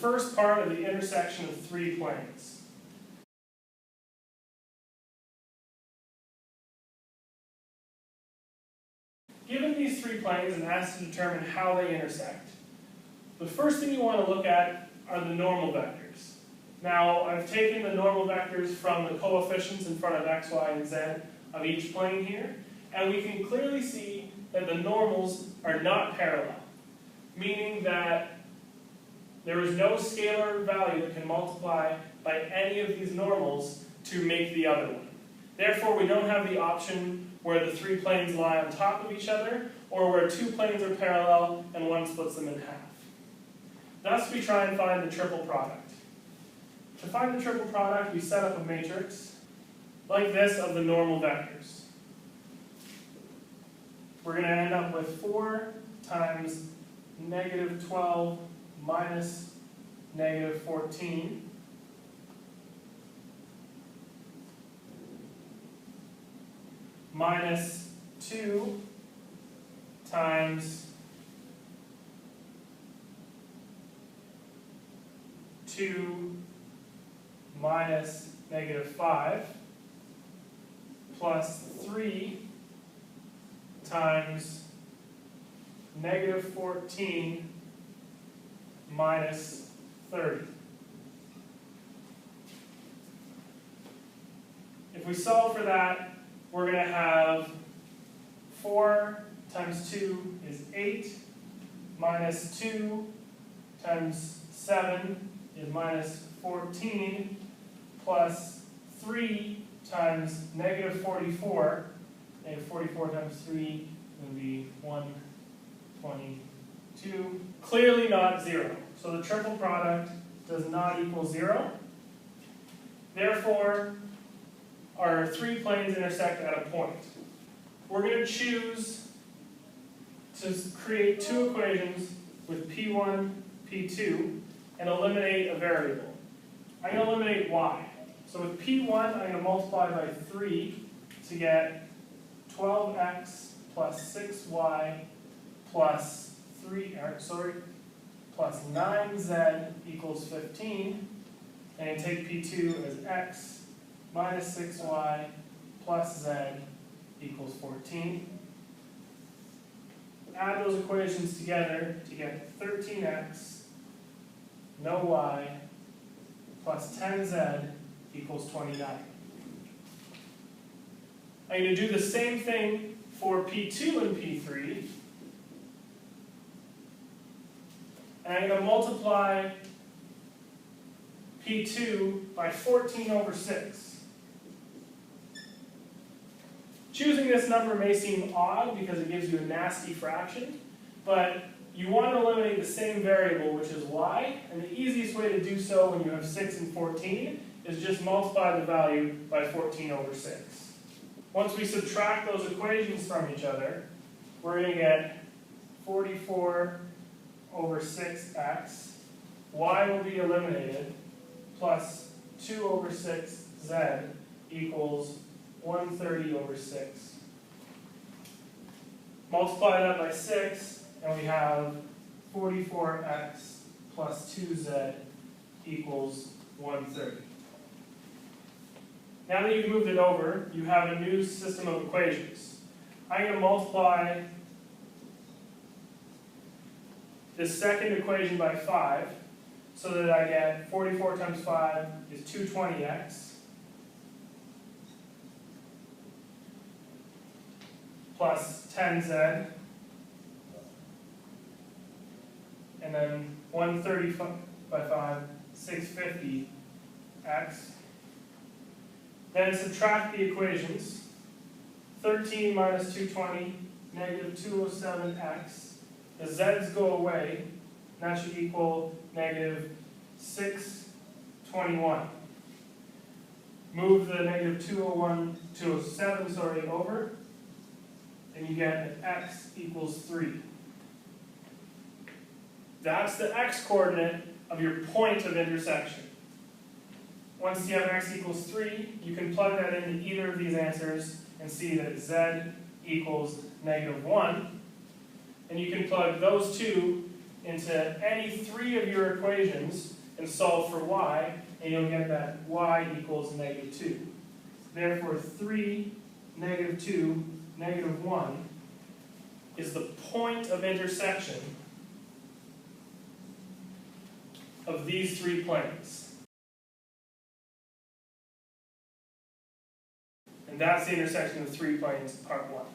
first part of the intersection of three planes. Given these three planes and asked to determine how they intersect, the first thing you want to look at are the normal vectors. Now, I've taken the normal vectors from the coefficients in front of x, y, and z of each plane here, and we can clearly see that the normals are not parallel, meaning that there is no scalar value that can multiply by any of these normals to make the other one. Therefore, we don't have the option where the three planes lie on top of each other, or where two planes are parallel and one splits them in half. Thus, we try and find the triple product. To find the triple product, we set up a matrix like this of the normal vectors. We're going to end up with 4 times negative 12 minus negative 14 minus 2 times 2 minus negative 5 plus 3 times negative 14 minus 30. If we solve for that, we're going to have 4 times 2 is 8, minus 2 times 7 is minus 14, plus 3 times negative 44. Negative 44 times 3 would be 122. Clearly not 0. So the triple product does not equal 0. Therefore, our three planes intersect at a point. We're going to choose to create two equations with P1, P2, and eliminate a variable. I'm going to eliminate y. So with P1, I'm going to multiply by 3 to get 12x plus 6y plus 9z equals 15. And I take P2 as x minus 6y plus z equals 14. Add those equations together to get 13x, no y, plus 10z equals 29. I'm going to do the same thing for P2 and P3. And I'm going to multiply P2 by 14 over 6. Choosing this number may seem odd because it gives you a nasty fraction, but you want to eliminate the same variable, which is y, and the easiest way to do so when you have 6 and 14 is just multiply the value by 14 over 6. Once we subtract those equations from each other, we're going to get 44 over 6x, y will be eliminated, plus 2 over 6z equals 130 over 6. Multiply that by 6, and we have 44x plus 2z equals 130. Now that you've moved it over, you have a new system of equations. I'm going to multiply this second equation by 5, so that I get 44 times 5 is 220x. Plus 10z, and then 130 by 5, 650x. Then subtract the equations. 13 minus 220, negative 207x. The z's go away, and that should equal negative 621. Move the negative 207 over, and you get that x equals 3. That's the x-coordinate of your point of intersection. Once you have x equals 3, you can plug that into either of these answers and see that z equals negative 1. And you can plug those two into any three of your equations and solve for y, and you'll get that y equals -2. Therefore, 3, -2, -1 is the point of intersection of these three planes. And that's the intersection of three planes, part 1.